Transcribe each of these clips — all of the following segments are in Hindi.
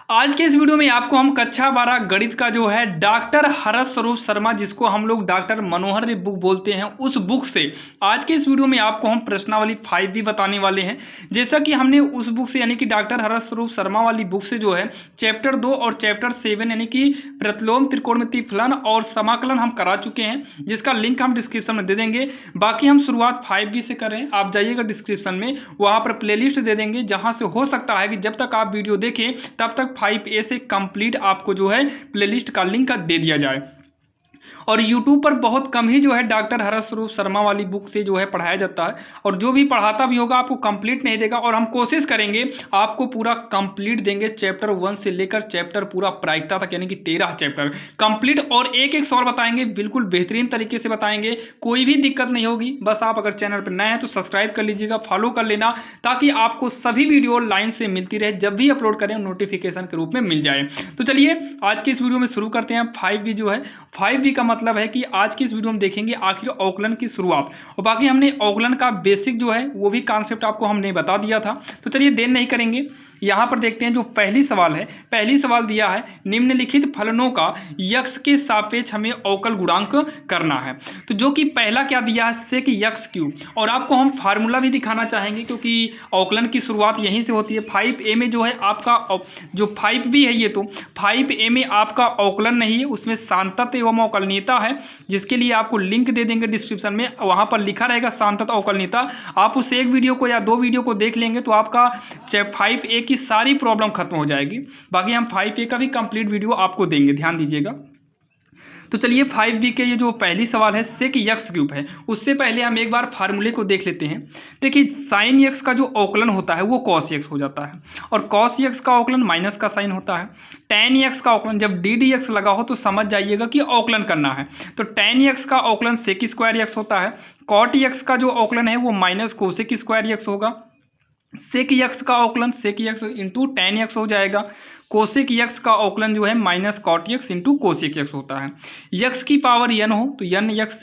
आज के इस वीडियो में आपको हम कक्षा 12 गणित का जो है डॉक्टर हरस स्वरूप शर्मा, जिसको हम लोग डॉक्टर मनोहर ने बुक बोलते हैं, उस बुक से आज के इस वीडियो में आपको हम प्रश्नावली 5 भी बताने वाले हैं। जैसा कि हमने उस बुक से यानी कि डॉक्टर हरस स्वरूप शर्मा वाली बुक से जो है चैप्टर 2 और चैप्टर 7 यानी कि प्रतिलोम त्रिकोणमितीय फलन और समाकलन हम करा चुके हैं, जिसका लिंक हम डिस्क्रिप्शन में दे देंगे। बाकी हम शुरुआत 5 से कर रहे हैं, आप जाइएगा डिस्क्रिप्शन में, वहां पर प्लेलिस्ट दे देंगे, जहां से हो सकता है कि जब तक आप वीडियो देखें तब तक 5A से कंप्लीट आपको जो है प्लेलिस्ट का लिंक दे दिया जाए। और YouTube पर बहुत कम ही जो है डॉक्टर हरस स्वरूप शर्मा वाली बुक से जो है पढ़ाया जाता है, और जो भी पढ़ाता भी होगा आपको कंप्लीट नहीं देगा, और हम कोशिश करेंगे आपको पूरा कंप्लीट देंगे, चैप्टर 1 से लेकर चैप्टर पूरा प्रायिकता तक, यानी कि 13 चैप्टर कंप्लीट, और एक एक सवाल बताएंगे, बिल्कुल बेहतरीन तरीके से बताएंगे, कोई भी दिक्कत नहीं होगी। बस आप अगर चैनल पर नए हैं तो सब्सक्राइब कर लीजिएगा, फॉलो कर लेना, ताकि आपको सभी वीडियो लाइन से मिलती रहे, जब भी अपलोड करें नोटिफिकेशन के रूप में मिल जाए। तो चलिए आज की इस वीडियो में शुरू करते हैं। 5B जो है, 5B का मतलब है कि आज की इस वीडियो में देखेंगे आखिर अवकलन की शुरुआत, और बाकी हमने अवकलन का बेसिक जो है वो भी कॉन्सेप्ट आपको हमने बता दिया था। तो चलिए देर नहीं करेंगे, यहां पर देखते हैं जो पहली सवाल है। पहली सवाल दिया है निम्नलिखित फलनों का यक्स के सापेक्ष हमें अवकल गुणांक करना है। तो जो कि पहला क्या दिया है, सेक यक्स क्यूब, और आपको हम फार्मूला भी दिखाना चाहेंगे क्योंकि अवकलन की शुरुआत यहीं से होती है। 5A में जो है आपका जो 5B है, ये तो 5A में आपका अवकलन नहीं है, उसमें सांतत्य एवं अवकलनीयता है, जिसके लिए आपको लिंक दे देंगे डिस्क्रिप्शन में, वहां पर लिखा रहेगा सांतत्य अवकलनीयता। आप उस एक वीडियो को या 2 वीडियो को देख लेंगे तो आपका 5A की सारी प्रॉब्लम खत्म हो जाएगी। बाकी हम 5A का भी कंप्लीट वीडियो आपको देंगे, ध्यान दीजिएगा। तो चलिए 5B के ये जो पहली सवाल है सेक यक्स क्यूब है, उससे पहले हम एक बार फार्मूले को देख लेते हैं। देखिए साइन यक्स का जो अवकलन होता है वो कॉस यक्स हो जाता है, और कॉस यक्स का अवकलन माइनस का साइन होता है। टेन यक्स का अवकलन जब डी डी एक्स लगा हो तो समझ जाइएगा कि अवकलन करना है, तो टेन यक्स का अवकलन सेक स्क्वायर यक्स होता है। कॉट यक्स का जो अवकलन है वो माइनस कोसेक स्क्वायर यक्स होगा। सेक यक्स का अवकलन sec x into tan x हो जाएगा। कोसेक यक्स का अवकलन जो है minus cot x into cosec x होता है। यक्स की पावर n हो तो n यक्स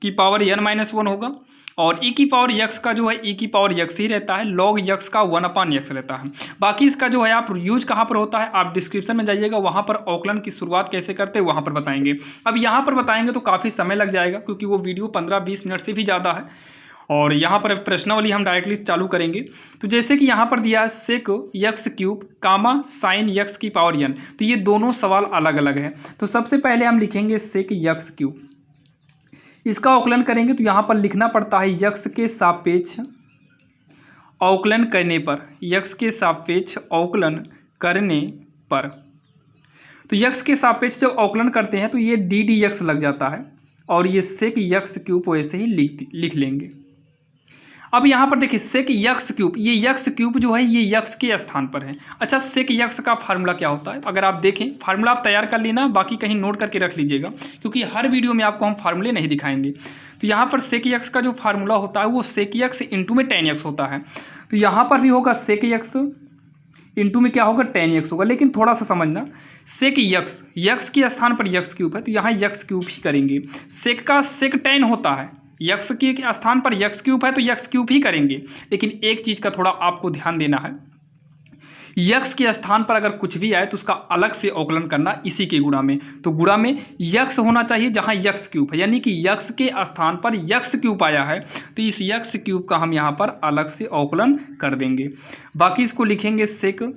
की पावर n माइनस 1 होगा, और e की पावर यक्स का जो है e की पावर यक्स ही रहता है, लॉग यक्स का 1/x रहता है। बाकी इसका जो है आप यूज कहाँ पर होता है, आप डिस्क्रिप्शन में जाइएगा, वहां पर अवकलन की शुरुआत कैसे करते हैं वहां पर बताएंगे। अब यहाँ पर बताएंगे तो काफ़ी समय लग जाएगा, क्योंकि वो वीडियो 15-20 मिनट से भी ज़्यादा है, और यहाँ पर प्रश्नावली हम डायरेक्टली चालू करेंगे। तो जैसे कि यहाँ पर दिया है सेक यक्स क्यूब कामा साइन यक्स की पावर n, तो ये दोनों सवाल अलग अलग है। तो सबसे पहले हम लिखेंगे सेक यक्स क्यूब, इसका अवकलन करेंगे तो यहाँ पर लिखना पड़ता है यक्स के सापेक्ष अवकलन करने पर, यक्स के सापेक्ष अवकलन करने पर। तो यक्स के सापेक्ष जब अवकलन करते हैं तो ये डी डी एक्स लग जाता है, और ये सेक यक्स क्यूब वैसे ही लिख लेंगे। अब यहाँ पर देखिए सेक यक्स क्यूब, ये यक्स क्यूब जो है ये यक्स के स्थान पर है। अच्छा सेक यक्स का फार्मूला क्या होता है, अगर आप देखें फार्मूला आप तैयार कर लेना, बाकी कहीं नोट करके रख लीजिएगा, क्योंकि हर वीडियो में आपको हम फार्मूले नहीं दिखाएंगे। तो यहाँ पर सेक यक्स का जो फार्मूला होता है वो सेक यक्स इंटू में टेन यक्स होता है। तो यहाँ पर भी होगा सेक यक्स इंटू में क्या होगा, टेन यक्स होगा, लेकिन थोड़ा सा समझना, सेक यक्स यक्स के स्थान पर यक्स क्यूब है तो यहाँ यक्स क्यूब ही करेंगे। सेक का सेक टेन होता है, यक्स के स्थान पर यक्स क्यूब है तो यक्स क्यूब ही करेंगे। लेकिन एक चीज का थोड़ा आपको ध्यान देना है, यक्स के स्थान पर अगर कुछ भी आए तो उसका अलग से अवकलन करना इसी के गुणा में। तो गुणा में यक्स होना चाहिए जहां यक्स क्यूब है, यानी कि यक्स के स्थान पर यक्स क्यूब आया है तो इस यक्स क्यूब का हम यहाँ पर अलग से अवकलन कर देंगे। बाकी इसको लिखेंगे सेक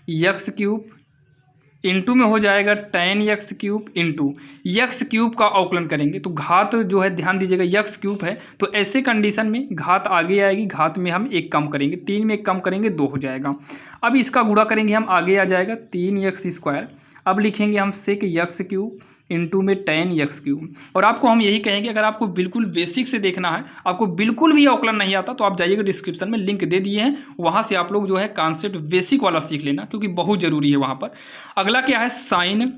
यक्स क्यूब इंटू में हो जाएगा ten x cube into x cube का अवकलन करेंगे तो घात जो है ध्यान दीजिएगा यक्स क्यूब है, तो ऐसे कंडीशन में घात आगे आएगी, घात में हम एक कम करेंगे, 3 में एक कम करेंगे 2 हो जाएगा। अब इसका गुणा करेंगे हम, आगे आ जाएगा 3 यक्स स्क्वायर। अब लिखेंगे हम सेक यक्स क्यूब इंटू में टेन यक्स क्यूब, और आपको हम यही कहेंगे अगर आपको बिल्कुल बेसिक से देखना है, आपको बिल्कुल भी अवकलन नहीं आता तो आप जाइएगा डिस्क्रिप्शन में, लिंक दे दिए हैं, वहां से आप लोग जो है कॉन्सेप्ट बेसिक वाला सीख लेना, क्योंकि बहुत जरूरी है वहां पर। अगला क्या है, साइन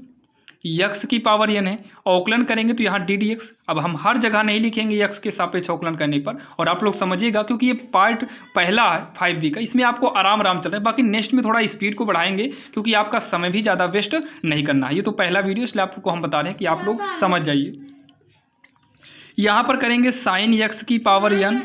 यक्स की पावर n है, अवकलन करेंगे तो यहाँ डी डी एक्स। अब हम हर जगह नहीं लिखेंगे यक्स के सापेक्ष अवकलन करने पर, और आप लोग समझिएगा क्योंकि ये पार्ट पहला है 5B का, इसमें आपको आराम आराम चल रहा है, बाकी नेक्स्ट में थोड़ा स्पीड को बढ़ाएंगे क्योंकि आपका समय भी ज़्यादा वेस्ट नहीं करना है। ये तो पहला वीडियो इसलिए आपको हम बता रहे हैं कि आप लोग समझ जाइए। यहाँ पर करेंगे साइन यक्स की पावर n,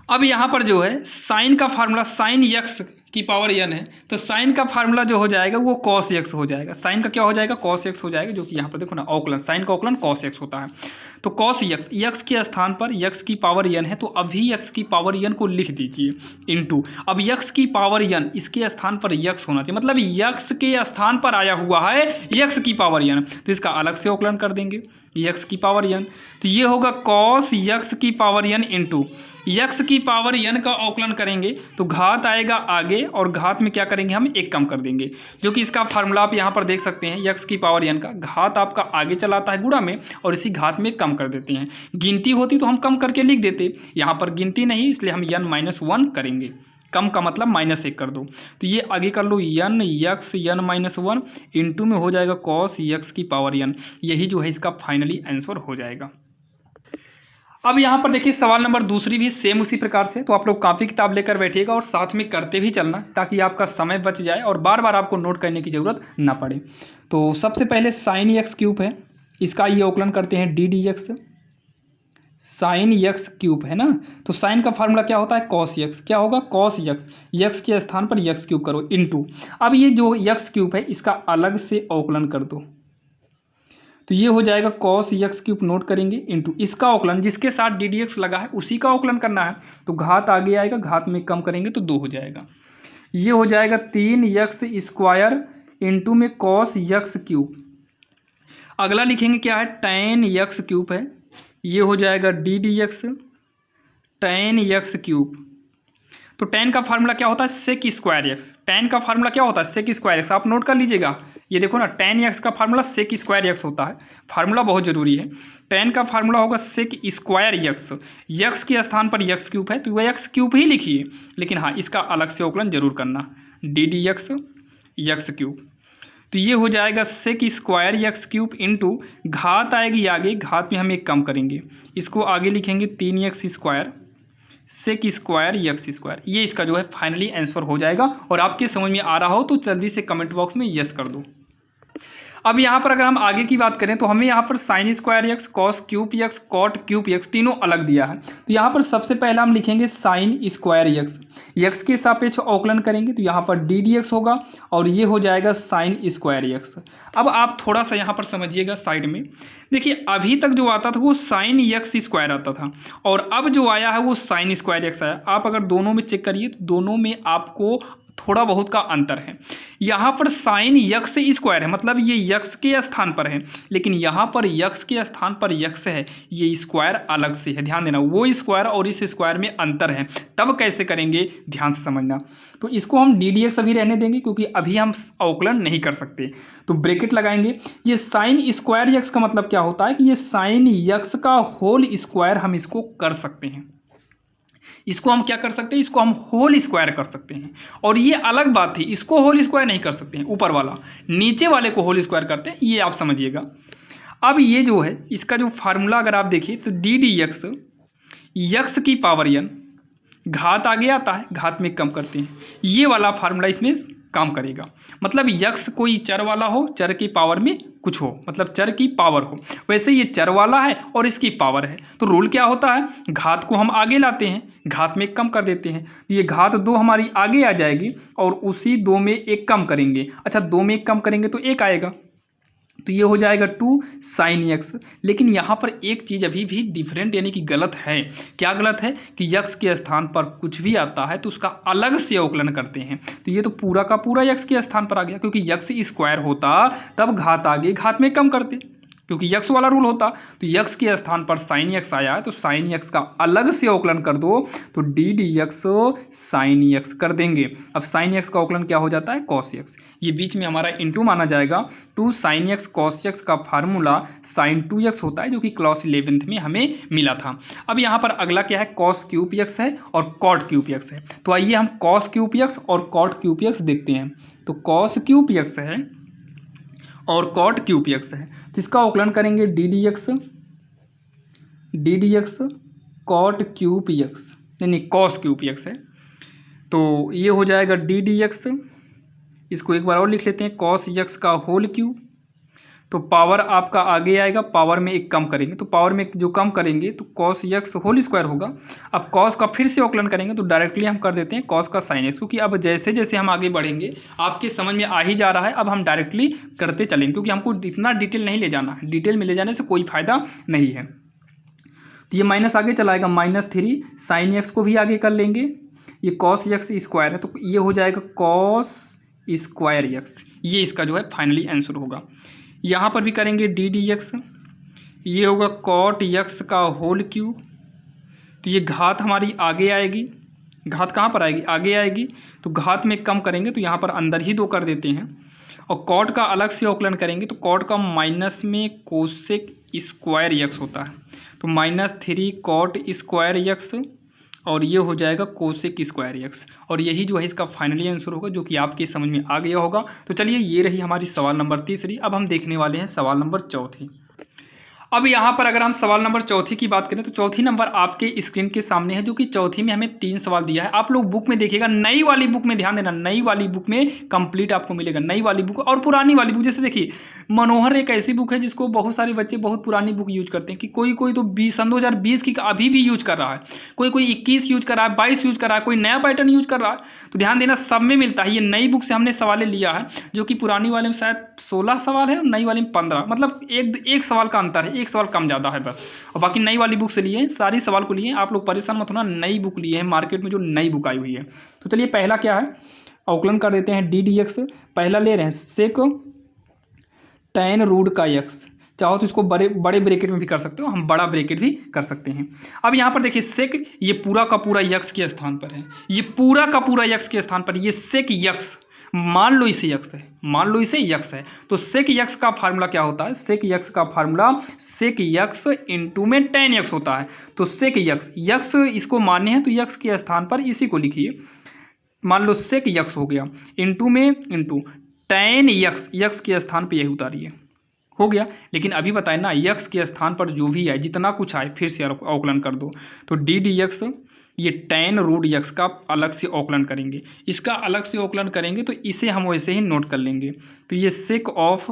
अब यहाँ पर जो है साइन का फार्मूला, साइन यक्स की पावर n है, तो साइन का फार्मूला जो हो जाएगा वो cos x हो जाएगा। साइन का क्या हो जाएगा? cos x हो जाएगा, जो कि यहाँ पर देखो ना अवकलन, साइन का अवकलन cos x होता है। तो cos x, x के स्थान पर x की पावर n है, तो अभी x की पावर n को लिख दीजिए इनटू, अब x की पावर n इसके स्थान पर x होना चाहिए, मतलब x के स्थान पर आया हुआ है x की पावर n, तो इसका अलग से अवकलन कर देंगे x की पावर n, तो ये होगा cos x की पावर n इंटू x की पावर n का अवकलन करेंगे तो घात आएगा आगे, और घात में क्या करेंगे हम? एक कम कर देंगे, जो कि इसका फार्मूला आप यहाँ पर देख सकते हैं। x की पावर n का घात आपका आगे चलाता है गुणा में, और इसी घात में कम कर देते हैं। गिनती होती तो हम कम करके लिख देते, यहाँ पर गिनती नहीं, इसलिए हम n-1 करेंगे। कम का मतलब -1 कर दो, तो ये आगे कर लो n x n-1 इंटू में हो जाएगा cos x की पावर n। यही जो है इसका फाइनली आंसर हो जाएगा। अब यहाँ पर देखिए सवाल नंबर दूसरी भी सेम उसी प्रकार से, तो आप लोग कॉपी किताब लेकर बैठिएगा और साथ में करते भी चलना, ताकि आपका समय बच जाए और बार बार आपको नोट करने की जरूरत ना पड़े। तो सबसे पहले साइन एक्स क्यूब है, इसका ये अवकलन करते हैं D d x, sine x cube है ना, तो साइन का फार्मूला क्या होता है? Cos x. क्या होगा? कॉस एक्स, एक्स के स्थान पर एक्स क्यूब करो इनटू, अब ये जो एक्स क्यूब है इसका अलग से अवकलन कर दो, तो ये हो जाएगा cos x क्यूब, नोट करेंगे इनटू इसका अवकलन जिसके साथ डी डी एक्स लगा है उसी का अवकलन करना है, तो घात आगे आएगा, घात में कम करेंगे तो 2 हो जाएगा। ये हो जाएगा 3x स्क्वायर इंटू में cos x क्यूब। अगला लिखेंगे क्या है? tan x क्यूब है, ये हो जाएगा d d x tan x cube. तो tan का फार्मूला क्या होता है? Sec square x. tan का फार्मूला क्या होता है? Sec square x. आप नोट कर लीजिएगा, ये देखो ना, tan x का फार्मूला सेक स्क्वायर एक्स होता है, फार्मूला बहुत जरूरी है। tan का फार्मूला होगा सेक स्क्वायर एक्स, x के स्थान पर x क्यूब है तो वह x क्यूब ही लिखिए, लेकिन हाँ इसका अलग से अवकलन जरूर करना, d d x x cube. तो ये हो जाएगा sec square x cube into घात आएगी आगे, घात में हम एक कम करेंगे, इसको आगे लिखेंगे 3x square sec square x square. ये इसका जो है फाइनली आंसर हो जाएगा, और आपके समझ में आ रहा हो तो जल्दी से कमेंट बॉक्स में यस कर दो। अब यहाँ पर अगर हम आगे की बात करें तो हमें यहाँ पर sine square x, cos cube x, cot cube x तीनों अलग दिया है, तो यहाँ पर सबसे पहला हम लिखेंगे साइन स्क्वायर एक्स, एक्स के सापेक्ष अवकलन करेंगे तो यहाँ पर डी डी एक्स होगा, और ये हो जाएगा साइन स्क्वायर एक्स। अब आप थोड़ा सा यहाँ पर समझिएगा साइड में, देखिए अभी तक जो आता था वो साइन एक्स स्क्वायर आता था, और अब जो आया है वो साइन स्क्वायर एक्स आया। आप अगर दोनों में चेक करिए तो दोनों में आपको थोड़ा बहुत का अंतर है। यहाँ पर साइन यक्स स्क्वायर है, मतलब ये यक्स के स्थान पर है, लेकिन यहाँ पर यक्स के स्थान पर यक्स है, ये स्क्वायर अलग से है। ध्यान देना, वो स्क्वायर और इस स्क्वायर में अंतर है, तब कैसे करेंगे ध्यान से समझना। तो इसको हम डी डी एक्स अभी रहने देंगे, क्योंकि अभी हम अवकलन नहीं कर सकते, तो ब्रैकेट लगाएंगे। ये साइन स्क्वायर यक्स का मतलब क्या होता है कि ये साइन यक्स का होल स्क्वायर हम इसको कर सकते हैं, इसको हम क्या कर सकते हैं? इसको हम होल स्क्वायर कर सकते हैं, और ये अलग बात थी, इसको होल स्क्वायर नहीं कर सकते हैं, ऊपर वाला, नीचे वाले को होल स्क्वायर करते हैं, ये आप समझिएगा। अब ये जो है इसका जो फार्मूला अगर आप देखिए तो डी डी एक्स एक्स की पावर n, घात आगे आता है, घात में कम करते हैं, ये वाला फार्मूला इसमें काम करेगा। मतलब यक्स कोई चर वाला हो, चर की पावर में कुछ हो, मतलब चर की पावर हो, वैसे ये चर वाला है और इसकी पावर है, तो रूल क्या होता है? घात को हम आगे लाते हैं, घात में कम कर देते हैं, तो ये घात 2 हमारी आगे आ जाएगी, और उसी 2 में एक कम करेंगे। अच्छा, 2 में एक कम करेंगे तो 1 आएगा, तो ये हो जाएगा 2 साइन एक्स। लेकिन यहाँ पर एक चीज़ अभी भी डिफरेंट यानी कि गलत है। क्या गलत है? कि यक्स के स्थान पर कुछ भी आता है तो उसका अलग से अवकलन करते हैं, तो ये तो पूरा का पूरा यक्स के स्थान पर आ गया, क्योंकि यक्स स्क्वायर होता तब घात आगे, घात में कम करते, क्योंकि यक्स वाला रूल होता, तो यक्स के स्थान पर साइन एक्स आया है तो साइन एक्स का अलग से अवकलन कर दो, तो D d x sine x कर देंगे। अब साइन एक्स का अवकलन क्या हो जाता है? Cos x. ये बीच में हमारा इंटू माना जाएगा, 2 साइन एक्स कॉस एक्स का फार्मूला साइन 2x होता है, जो कि क्लास 11th में हमें मिला था। अब यहाँ पर अगला क्या है? कॉस क्यूब एक्स है और कॉट क्यूब एक्स है, तो आइए हम कॉस क्यूब एक्स और कॉट क्यूब एक्स देखते हैं। तो कॉस क्यूब एक्स है और कॉट क्यूब एक्स है, तो इसका अवकलन करेंगे d d x cot cube x, यानी कॉस क्यूब एक्स है, तो ये हो जाएगा डी डी एक्स। इसको एक बार और लिख लेते हैं, कॉस एक्स का होल क्यूब, तो पावर आपका आगे आएगा, पावर में एक कम करेंगे तो पावर में जो कम करेंगे तो कॉस एक्स होल स्क्वायर होगा। अब कॉस का फिर से अवकलन करेंगे तो डायरेक्टली हम कर देते हैं कॉस का साइन एक्स, क्योंकि अब जैसे जैसे हम आगे बढ़ेंगे आपके समझ में आ ही जा रहा है, अब हम डायरेक्टली करते चलेंगे क्योंकि हमको इतना डिटेल नहीं ले जाना है, डिटेल में ले जाने से कोई फायदा नहीं है। तो ये माइनस आगे चलाएगा, -3 साइन एक्स को भी आगे कर लेंगे, ये कॉस एक्स स्क्वायर है तो ये हो जाएगा कॉस स्क्वायर एक्स, ये इसका जो है फाइनली आंसर होगा। यहाँ पर भी करेंगे डी एक्स, ये होगा कॉट एक्स का होल क्यूब, तो ये घात हमारी आगे आएगी, घात कहाँ पर आएगी, आगे आएगी, तो घात में कम करेंगे तो यहाँ पर अंदर ही 2 कर देते हैं। और कॉट का अलग से अवकलन करेंगे तो कॉट का माइनस में कोसेक स्क्वायर एक्स होता है, तो -3 कॉट स्क्वायर एक्स और ये हो जाएगा कोसेक स्क्वायर एक्स, और यही जो है इसका फाइनली आंसर होगा जो कि आपके समझ में आ गया होगा। तो चलिए ये रही हमारी सवाल नंबर 3। अब हम देखने वाले हैं सवाल नंबर 4। अब यहाँ पर अगर हम सवाल नंबर 4 की बात करें तो चौथी नंबर आपके स्क्रीन के सामने है, जो कि चौथी में हमें 3 सवाल दिया है। आप लोग बुक में देखिएगा, नई वाली बुक में ध्यान देना, नई वाली बुक में कंप्लीट आपको मिलेगा, नई वाली बुक और पुरानी वाली बुक। जैसे देखिए मनोहर एक ऐसी बुक है जिसको बहुत सारे बच्चे बहुत पुरानी बुक यूज करते हैं, कि कोई तो 2020 की अभी भी यूज कर रहा है, कोई 21 यूज कर रहा है, 22 यूज कर रहा है, कोई नया पैटर्न यूज कर रहा है। तो ध्यान देना सब में मिलता है। ये नई बुक से हमने सवाल लिया है, जो कि पुरानी वाले में शायद 16 सवाल है और नई वाले में 15, मतलब एक सवाल का अंतर है, एक सवाल कम ज़्यादा है बस, और बाकी नई वाली बुक से लिए हैं, सारी सवाल को लिए हैं। आप लोग परेशान मत होना, नई बुक लिए हैं मार्केट में, जो नई बुक आई हुई है। तो चलिए पहला क्या है, अवकलन कर देते हैं डी एक्स। पहला ले रहे हैं सेक tan रूट का एक्स, चाहो तो इसको बड़े ब्रैकेट में भी कर सकते हो, हम बड़ा ब्रैकेट भी कर सकते हैं। अब यहाँ पर देखिए सेक, ये पूरा का पूरा यक्स के स्थान पर है, ये पूरा का पूरा यक्स के स्थान पर, ये सेक यक्स, मान लो इसे यक्स है, मान लो इसे यक्स है, तो सेक यक्स का फार्मूला क्या होता है, सेक यक्स का फार्मूला सेक यक्स इंटू में tan यक्स होता है। तो सेक यक्स, यक्स इसको मान्य है तो यक्स के स्थान पर इसी को लिखिए, मान लो सेक यक्स हो गया, इंटू में इंटू tan यक्स, यक्स के स्थान पर यही उतारिए, हो गया। लेकिन अभी बताए ना, यक्स के स्थान पर जो भी आए, जितना कुछ आए फिर से अवकलन कर दो। तो डी एक्स, ये tan रूट एक्स का अलग से अवकलन करेंगे, इसका अलग से अवकलन करेंगे तो इसे हम वैसे ही नोट कर लेंगे। तो ये सेक ऑफ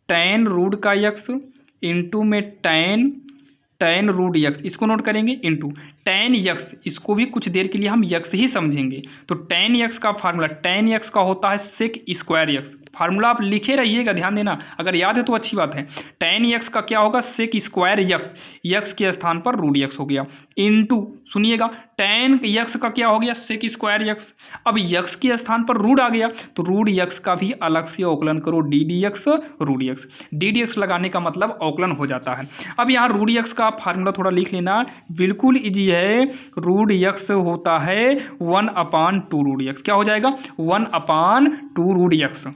tan रूट का एक्स इंटू में tan रूट एक्स, इसको नोट करेंगे, इंटू tan एक्स, इसको भी कुछ देर के लिए हम एक्स ही समझेंगे। तो tan एक्स का फार्मूला, tan एक्स का होता है सेक स्क्वायर एक्स, फार्मूला आप लिखे रहिएगा, ध्यान देना, अगर याद है तो अच्छी बात है। tan एक्स का क्या होगा, सेक स्क्वायर एक्स, एक्स के स्थान पर रूट एक्स हो गया, इंटू सुनिएगा tan एक्स का क्या हो गया, सेक स्क्वायर एक्स। अब एक्स के स्थान पर रूट आ गया तो रूट एक्स का भी अलग से अवकलन करो, d x root x, d x लगाने का मतलब अवकलन हो जाता है। अब यहाँ रूट एक्स का फार्मूला थोड़ा लिख लेना, बिल्कुल ईजी है। रूट एक्स होता है 1/2 रूट एक्स, क्या हो जाएगा 1/2 रूट एक्स।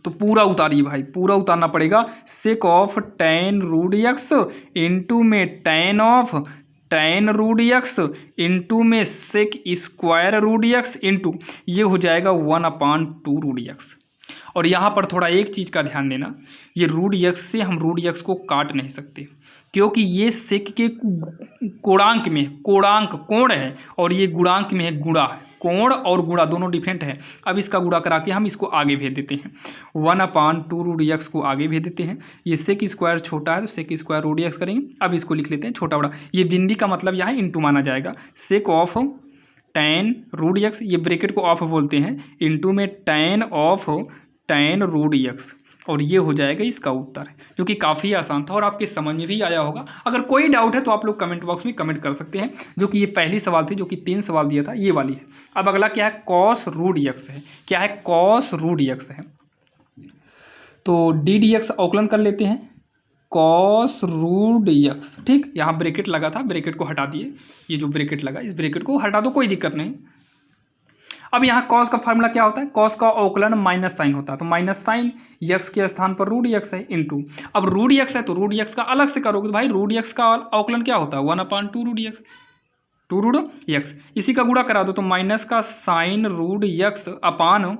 तो पूरा उतारिए भाई, पूरा उतारना पड़ेगा, sec of tan root x into में tan रूट एक्स इंटू में sec square root x into ये हो जाएगा 1/2 रूट एक्स। और यहाँ पर थोड़ा एक चीज़ का ध्यान देना, ये रूट एक्स से हम रूट एक्स को काट नहीं सकते, क्योंकि ये सेक के कोणांक में, कोणांक कोण है और ये गुणांक में है गुणा है, कोण और गुणा दोनों डिफरेंट है। अब इसका गुणा करा के हम इसको आगे भेज देते हैं, 1/2 रूट एक्स को आगे भेज देते हैं। ये सेक स्क्वायर छोटा है तो सेक स्क्वायर रूट एक्स करेंगे। अब इसको लिख लेते हैं छोटा बड़ा, ये बिंदी का मतलब यहाँ इंटू माना जाएगा, sec of tan root x, ये ब्रैकेट को ऑफ बोलते हैं, इंटू में tan रूट एक्स, और ये हो जाएगा इसका उत्तर, जो कि काफ़ी आसान था और आपके समझ में भी आया होगा। अगर कोई डाउट है तो आप लोग कमेंट बॉक्स में कमेंट कर सकते हैं। जो कि ये पहली सवाल थी, जो कि 3 सवाल दिया था, ये वाली है। अब अगला क्या है, कॉस रूट एक्स है, क्या है, कॉस रूट एक्स है। तो डी एक्स अवकलन कर लेते हैं, कॉस रूट एक्स, ठीक, यहाँ ब्रैकेट लगा था, ब्रैकेट को हटा दिए, ये जो ब्रैकेट लगा इस ब्रैकेट को हटा दो, कोई दिक्कत नहीं। अब यहाँ कॉस का फार्मूला क्या होता है, कॉस का अवकलन माइनस साइन होता है, तो माइनस साइन एक्स के स्थान पर रूट एक्स है इंटू, अब रूट एक्स है तो रूट एक्स का अलग से करोगे तो भाई रूट एक्स का अवकलन क्या होता है 1/2 रूट एक्स, 2 रूट एक्स, इसी का गुणा करा दो तो माइनस का साइन रूट एक्स अपान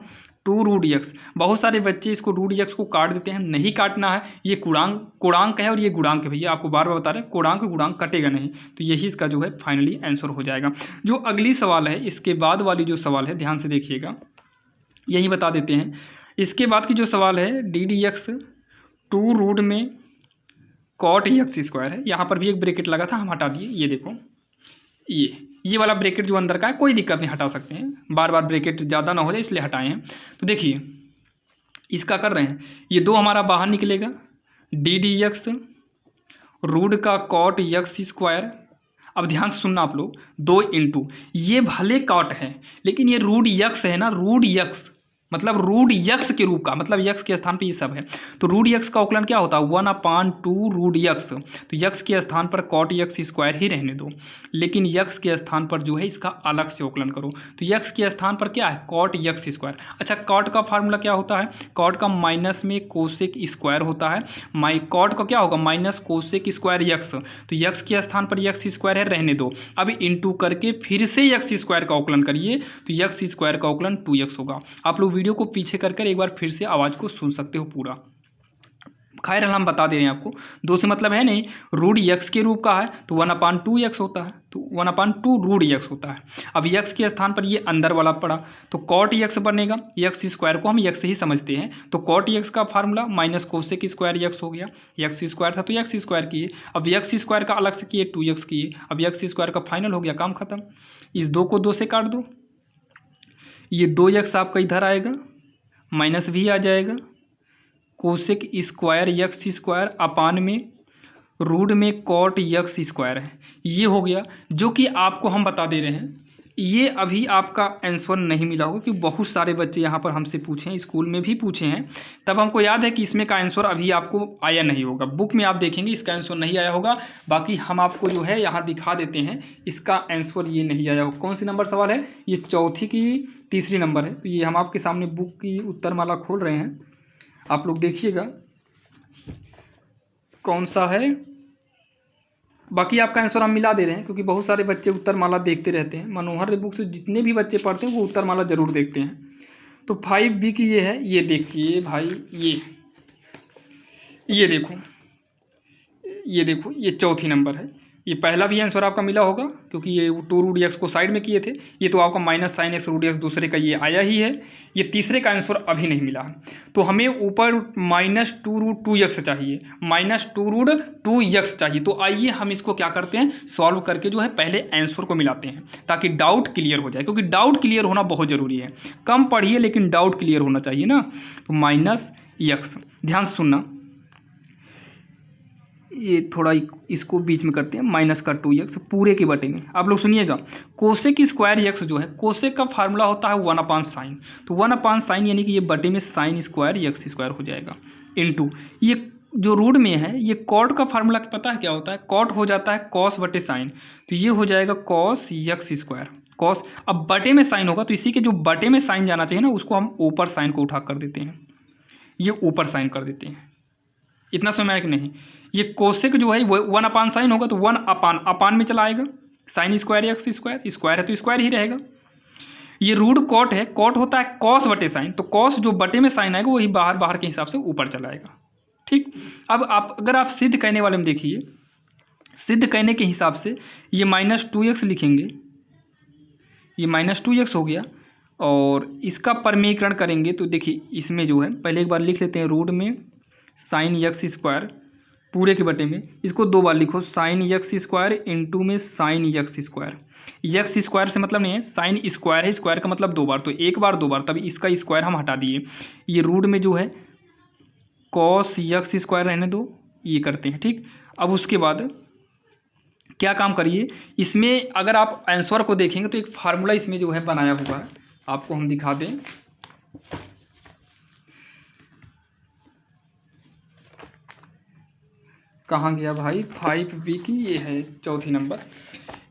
2 रूट एक्स। बहुत सारे बच्चे इसको रूट एक्स को काट देते हैं, नहीं काटना है, ये कोणांक है और ये गुणांक है, भैया आपको बार बार बता रहे हैं, कोणांक गुणांक कटेगा नहीं, तो यही इसका जो है फाइनली आंसर हो जाएगा। जो अगली सवाल है, इसके बाद वाली जो सवाल है ध्यान से देखिएगा, यही बता देते हैं। इसके बाद की जो सवाल है डी एक्स 2 रूट में कॉट एक्स स्क्वायर है। यहाँ पर भी एक ब्रैकेट लगा था, हम हटा दिए। ये देखो, ये वाला ब्रैकेट जो अंदर का है, कोई दिक्कत नहीं, हटा सकते हैं, बार बार ब्रैकेट ज़्यादा ना हो जाए इसलिए हटाए हैं। तो देखिए इसका कर रहे हैं, ये 2 हमारा बाहर निकलेगा, डी डी एक्स रूट का कॉट एक्स स्क्वायर। अब ध्यान से सुनना आप लोग, 2 इंटू, ये भले कॉट है लेकिन ये रूट यक्स है ना, रूट यक्स मतलब रूट यक्स के रूप का, मतलब यक्स के स्थान पे ये सब है। तो रूट यक्स का अवकलन क्या होता है, 1/2 रूट यक्स। तो यक्स के स्थान पर कॉट यक्स स्क्वायर ही रहने दो, लेकिन यक्स के स्थान पर जो है इसका अलग से अवकलन करो। तो यक्स के स्थान पर क्या है, कॉट यक्स स्क्वायर। अच्छा, कॉट का फार्मूला क्या होता है, कॉट का माइनस में कोसेक स्क्वायर होता है। कॉट का क्या होगा, माइनस कोसेक स्क्वायर यक्स। तो यक्स के स्थान पर यक्स स्क्वायर है, रहने दो। अब इंटू करके फिर से यक्स स्क्वायर का अवकलन करिए, तो यक्स स्क्वायर का अवकलन 2x होगा। आप लोग वीडियो को पीछे कर एक बार फिर से आवाज़ को सुन सकते हो पूरा। खैर हम बता दे रहे हैं आपको, 2 से मतलब है नहीं, रूट यक्स के रूप का है तो 1/2x होता है, तो 1/2 रूट यक्स होता है। अब यक्स के स्थान पर ये अंदर वाला पड़ा तो कॉट यक्स बनेगा, यक्स स्क्वायर को हम यक्स ही समझते हैं। तो कॉट यक्स का formula minus cosec square x हो गया, यक्स स्क्वायर था तो यक्स स्क्वायर किए, अब यक्स स्क्वायर का अलग से किए 2x किए, अब यक्स स्क्वायर का फाइनल हो गया, काम खत्म। इस 2 को 2 से काट दो, ये 2x आपका इधर आएगा, माइनस भी आ जाएगा, cosec square x square upon में रूट में कॉट यक्स स्क्वायर है। ये हो गया, जो कि आपको हम बता दे रहे हैं। ये अभी आपका आंसर नहीं मिला होगा क्योंकि बहुत सारे बच्चे यहाँ पर हमसे पूछे हैं, स्कूल में भी पूछे हैं, तब हमको याद है कि इसमें का आंसर अभी आपको आया नहीं होगा। बुक में आप देखेंगे इसका आंसर नहीं आया होगा, बाकी हम आपको जो है यहाँ दिखा देते हैं इसका आंसर ये नहीं आया होगा। कौन सी नंबर सवाल है, ये चौथी की तीसरी नंबर है। तो ये हम आपके सामने बुक की उत्तरमाला खोल रहे हैं, आप लोग देखिएगा कौन सा है। बाकी आपका आंसर हम मिला दे रहे हैं क्योंकि बहुत सारे बच्चे उत्तरमाला देखते रहते हैं। मनोहर बुक से जितने भी बच्चे पढ़ते हैं वो उत्तरमाला जरूर देखते हैं। तो 5B की ये है, ये देखिए भाई, ये देखो, ये देखो, ये चौथी नंबर है। ये पहला भी आंसर आपका मिला होगा क्योंकि ये 2 रूट एक्स को साइड में किए थे, ये तो आपका minus sine x root x दूसरे का ये आया ही है। ये तीसरे का आंसर अभी नहीं मिला है, तो हमें ऊपर -2 रूट 2x चाहिए, -2 रूट 2x चाहिए। तो आइए हम इसको क्या करते हैं, सॉल्व करके जो है पहले आंसर को मिलाते हैं ताकि डाउट क्लियर हो जाए, क्योंकि डाउट क्लियर होना बहुत ज़रूरी है। कम पढ़िए लेकिन डाउट क्लियर होना चाहिए ना। तो -x, ध्यान से सुनना, ये थोड़ा इसको बीच में करते हैं, माइनस का 2x पूरे के बटे में। आप लोग सुनिएगा, कोसेक स्क्वायर यक्स जो है, कोसेक का फार्मूला होता है 1/sin। तो 1/sin यानी कि ये बटे में साइन स्क्वायर यक्स स्क्वायर हो जाएगा, इनटू ये जो रूट में है, ये कॉट का फार्मूला पता है क्या होता है, कॉट हो जाता है कॉस बटे साइन। तो ये हो जाएगा कॉस यक्स स्क्वायर, कॉस, अब बटे में साइन होगा तो इसी के जो बटे में साइन जाना चाहिए ना, उसको हम ऊपर साइन को उठा कर देते हैं, ये ऊपर साइन कर देते हैं। इतना समय है कि नहीं, ये कोसेक जो है वो 1/sin होगा तो 1/अपान में चला आएगा, sign square x square, square है तो स्क्वायर ही रहेगा। ये रूट कॉट है, कॉट होता है कॉस बटे साइन, तो कॉस जो बटे में साइन आएगा वही बाहर बाहर के हिसाब से ऊपर चला आएगा। ठीक, अब आप अगर आप सिद्ध कहने वाले में देखिए, सिद्ध कहने के हिसाब से ये -2x लिखेंगे, ये -2x हो गया, और इसका परमीकरण करेंगे तो देखिए इसमें जो है, पहले एक बार लिख लेते हैं, रूट में साइन यक्स स्क्वायर पूरे के बटे में, इसको 2 बार लिखो, साइन यक्स स्क्वायर इंटू में sign x square. X square से मतलब नहीं है, साइन स्क्वायर है, स्क्वायर का मतलब 2 बार, तो 1 बार 2 बार, तभी इसका स्क्वायर हम हटा दिए। ये रूट में जो है कॉस यक्स स्क्वायर रहने दो, ये करते हैं। ठीक, अब उसके बाद क्या काम करिए, इसमें अगर आप आंसर को देखेंगे तो एक फार्मूला इसमें जो है बनाया हुआ है, आपको हम दिखा दें। कहाँ गया भाई, 5B की ये है चौथी नंबर,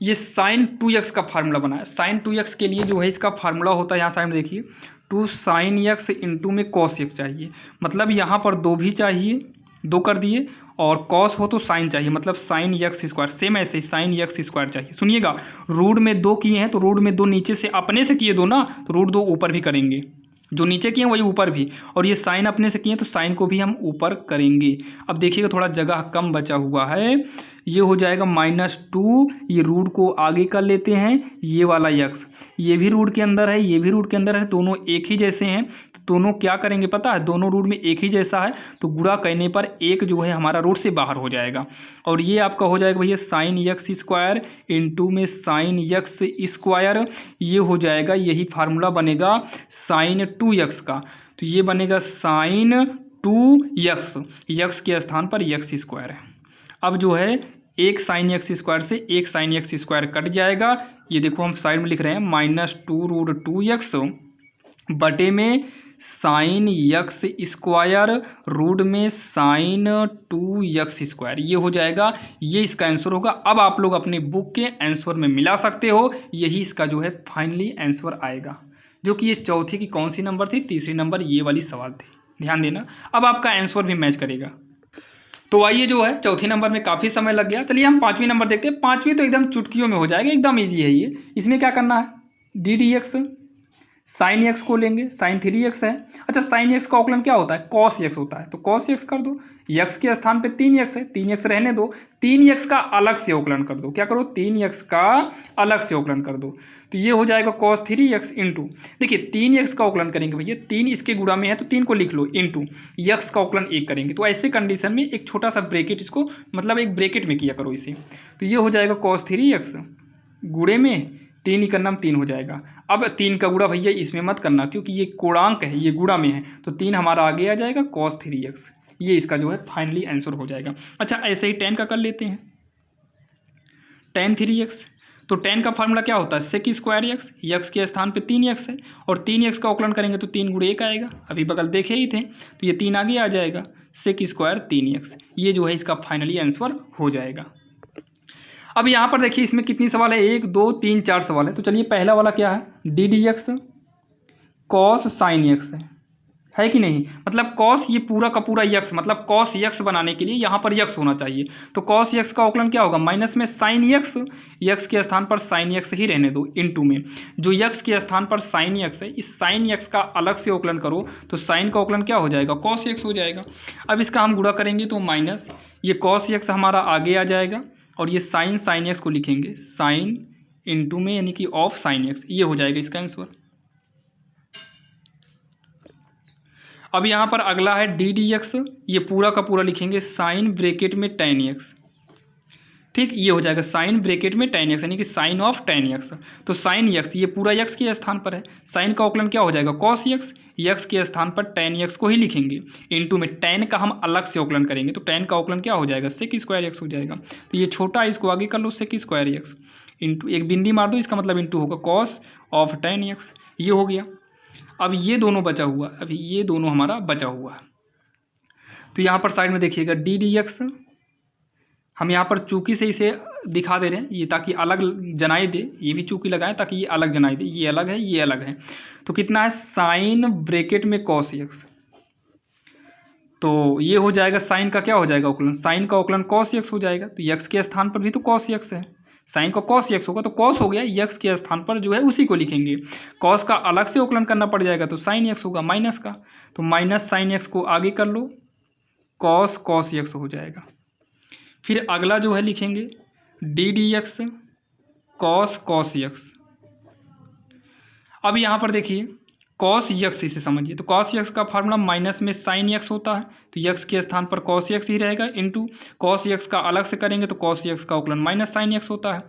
ये साइन 2x का फार्मूला बनाया। साइन 2x के लिए जो है इसका फार्मूला होता है, यहाँ साइड में देखिए, 2 sin x इंटू में cos x चाहिए, मतलब यहाँ पर 2 भी चाहिए, 2 कर दिए, और cos हो तो साइन चाहिए, मतलब साइन यक्स स्क्वायर, सेम ऐसे ही साइन यक्स स्क्वायर चाहिए। सुनिएगा, रूट में 2 किए हैं तो रूट में 2 नीचे से अपने से किए 2 ना, तो रूट 2 ऊपर भी करेंगे, जो नीचे किए वही ऊपर भी, और ये साइन अपने से किए तो साइन को भी हम ऊपर करेंगे। अब देखिएगा थोड़ा जगह कम बचा हुआ है, ये हो जाएगा -2, ये रूट को आगे कर लेते हैं, ये वाला यक्स, ये भी रूट के अंदर है, ये भी रूट के अंदर है, दोनों एक ही जैसे हैं, तो दोनों क्या करेंगे पता है, दोनों रूट में एक ही जैसा है, तो गुणा करने पर एक जो है हमारा रूट से बाहर हो जाएगा। और ये आपका हो जाएगा भैया साइन यक्स स्क्वायर इंटू में साइन यक्स स्क्वायर, ये हो जाएगा, यही फार्मूला बनेगा साइन 2x का, तो ये बनेगा साइन 2x, यक्स के स्थान पर यक्स स्क्वायर है। अब जो है एक साइन एक्स स्क्वायर से एक साइन एक्स स्क्वायर कट जाएगा, ये देखो हम साइड में लिख रहे हैं -2√2x बटे में साइन यक्स स्क्वायर रूट में साइन 2x स्क्वायर, ये हो जाएगा, ये इसका आंसर होगा। अब आप लोग अपने बुक के आंसर में मिला सकते हो, यही इसका जो है फाइनली आंसर आएगा, जो कि ये चौथी की कौन सी नंबर थी, तीसरी नंबर ये वाली सवाल थी, ध्यान देना। अब आपका आंसर भी मैच करेगा। तो आइए जो है चौथी नंबर में काफ़ी समय लग गया, चलिए हम पांचवी नंबर देखते हैं। पांचवी तो एकदम चुटकियों में हो जाएगा, एकदम ईजी है ये। इसमें क्या करना है, D d x sine x को लेंगे, साइन 3x है। अच्छा, साइन एक्स का औकलन क्या होता है, कॉस एक्स होता है, तो कॉस एक्स कर दो, यक्स के स्थान पे 3x है, 3x रहने दो, 3x का अलग से औकलन कर दो, क्या करो 3x का अलग से औकलन कर दो, तो ये हो जाएगा cos 3x इंटू, देखिए 3x का औकलन करेंगे भैया, 3 इसके गुणा में है तो 3 को लिख लो, इंटू यक्स का औकलन 1 करेंगे, तो ऐसे कंडीशन में एक छोटा सा ब्रैकेट, इसको मतलब एक ब्रैकेट में किया करो इसे, तो ये हो जाएगा cos 3x गुणे में 3 का नाम 3 हो जाएगा। अब 3 का गुणा भैया इसमें मत करना, क्योंकि ये कोणांक है, ये गुणा में है, तो 3 हमारा आगे आ जाएगा cos 3x, ये इसका जो है फाइनली आंसर हो जाएगा। अच्छा, ऐसे ही tan का कर लेते हैं, tan 3x, तो tan का फार्मूला क्या होता है, सेक स्क्वायर एक्स, यक्स के स्थान पे 3x है, और 3x का औकलन करेंगे तो 3 गुणे 1 आएगा, अभी बगल देखे ही थे, तो ये 3 आगे आ जाएगा, सेक स्क्वायर 3x, ये जो है इसका फाइनली आंसर हो जाएगा। अब यहाँ पर देखिए इसमें कितनी सवाल है, 1 2 3 4 सवाल है, तो चलिए पहला वाला क्या है, D d x cos sine x है कि नहीं, मतलब कॉस ये पूरा का पूरा यक्स, मतलब कॉस यक्स बनाने के लिए यहाँ पर यक्स होना चाहिए, तो कॉस यक्स का औकलन क्या होगा, माइनस में साइन यक्स, यक्स के स्थान पर साइन यक्स ही रहने दो, इंटू में जो यक्स के स्थान पर साइन यक्स है, इस साइन यक्स का अलग से औकलन करो, तो साइन का औकलन क्या हो जाएगा, कॉस यक्स हो जाएगा। अब इसका हम गुणा करेंगे तो माइनस ये कॉस यक्स हमारा आगे आ जाएगा, और ये साइन एक्स को लिखेंगे साइन इंटू में यानी कि ऑफ साइन एक्स, ये हो जाएगा इसका आंसर। अब यहाँ पर अगला है डी डी एक्स, ये पूरा का पूरा लिखेंगे साइन ब्रैकेट में tan एक्स, ठीक, ये हो जाएगा साइन ब्रैकेट में tan एक्स यानी कि साइन ऑफ tan एक्स, तो साइन एक्स ये पूरा यक्स के स्थान पर है, साइन का औकलन क्या हो जाएगा कॉस एक्स, यक्स के स्थान पर tan एक्स को ही लिखेंगे, इंटू में tan का हम अलग से औकलन करेंगे, तो tan का औकलन क्या हो जाएगा, सेक स्क्वायर एक्स हो जाएगा, तो ये छोटा इसको आगे कर लो, सेक स्क्वायर एक्स इंटू एक बिंदी मार दो, इसका मतलब इंटू होगा कॉस ऑफ tan एक्स, ये हो गया। अब ये दोनों बचा हुआ, अभी ये दोनों हमारा बचा हुआ है, तो यहाँ पर साइड में देखिएगा डी डी एक्स, हम यहाँ पर चूकी से इसे दिखा दे रहे हैं, ये ताकि अलग जनाई दे, ये भी चूकी लगाएं ताकि ये अलग जनाई दे, ये अलग है ये अलग है, तो कितना है साइन ब्रैकेट में कॉस एक्स, तो ये हो जाएगा साइन का क्या हो जाएगा औकलन, साइन का औकलन कॉस एक्स हो जाएगा, तो यक्स के स्थान पर भी तो कॉस एक्स है, साइन का कॉस एक्स होगा तो कॉस हो गया, यक्स के स्थान पर जो है उसी को लिखेंगे, कॉस का अलग से औकलन करना पड़ जाएगा तो साइन एक्स होगा माइनस का, तो माइनस साइन एक्स को आगे कर लो, कॉस कॉस एक्स हो जाएगा। फिर अगला जो है लिखेंगे D d x cos cos x. अब यहाँ पर देखिए कॉस यक्स इसे समझिए, तो कॉस यक्स का फार्मूला माइनस में साइन यक्स होता है, तो यक्स के स्थान पर कॉस यक्स ही रहेगा, इंटू कॉस यक्स का अलग से करेंगे तो कॉस यक्स का औकलन माइनस साइन यक्स होता है,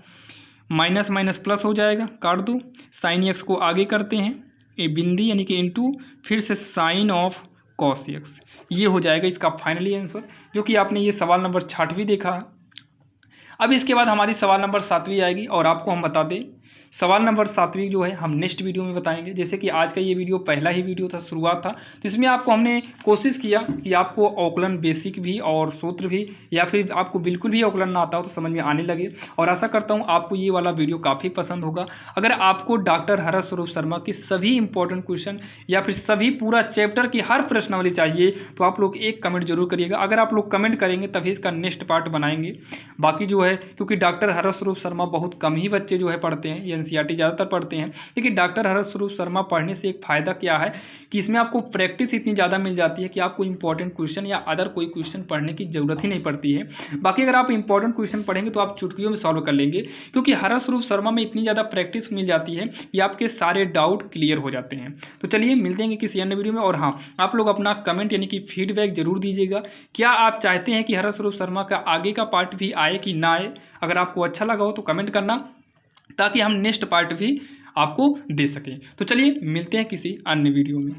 माइनस माइनस प्लस हो जाएगा, काट दो, साइन यक्स को आगे करते हैं ए बिंदी यानी कि इंटू फिर से साइन ऑफ कॉस एक्स, ये हो जाएगा इसका फाइनली आंसर, जो कि आपने ये सवाल नंबर 6वां देखा है। अब इसके बाद हमारी सवाल नंबर 7वीं आएगी, और आपको हम बता दें सवाल नंबर 7वीं जो है हम नेक्स्ट वीडियो में बताएंगे। जैसे कि आज का ये वीडियो पहला ही वीडियो था, शुरुआत था, तो इसमें आपको हमने कोशिश किया कि आपको औकलन बेसिक भी और सूत्र भी, या फिर आपको बिल्कुल भी औकलन ना आता हो तो समझ में आने लगे, और आशा करता हूँ आपको ये वाला वीडियो काफ़ी पसंद होगा। अगर आपको डॉक्टर हरस स्वरूप शर्मा की सभी इंपॉर्टेंट क्वेश्चन या फिर सभी पूरा चैप्टर की हर प्रश्नावली चाहिए तो आप लोग एक कमेंट जरूर करिएगा। अगर आप लोग कमेंट करेंगे तभी इसका नेक्स्ट पार्ट बनाएंगे। बाकी जो है क्योंकि डॉक्टर हरस स्वरूप शर्मा बहुत कम ही बच्चे जो है पढ़ते हैं, ये एनसीईआरटी ज़्यादातर पढ़ते हैं। लेकिन डॉक्टर हरस स्वरूप शर्मा पढ़ने से एक फ़ायदा क्या है कि इसमें आपको प्रैक्टिस इतनी ज़्यादा मिल जाती है कि आपको इंपॉर्टेंट क्वेश्चन या अदर कोई क्वेश्चन पढ़ने की जरूरत ही नहीं पड़ती है। बाकी अगर आप इंपॉर्टेंट क्वेश्चन पढ़ेंगे तो आप चुटकियों में सॉल्व कर लेंगे, क्योंकि हरस स्वरूप शर्मा में इतनी ज़्यादा प्रैक्टिस मिल जाती है कि आपके सारे डाउट क्लियर हो जाते हैं। तो चलिए मिलते हैं किसी अन्य वीडियो में। और हाँ, आप लोग अपना कमेंट यानी कि फीडबैक जरूर दीजिएगा। क्या आप चाहते हैं कि हरस स्वरूप शर्मा का आगे का पार्ट भी आए कि ना आए? अगर आपको अच्छा लगा हो तो कमेंट करना, ताकि हम नेक्स्ट पार्ट भी आपको दे सकें। तो चलिए मिलते हैं किसी अन्य वीडियो में।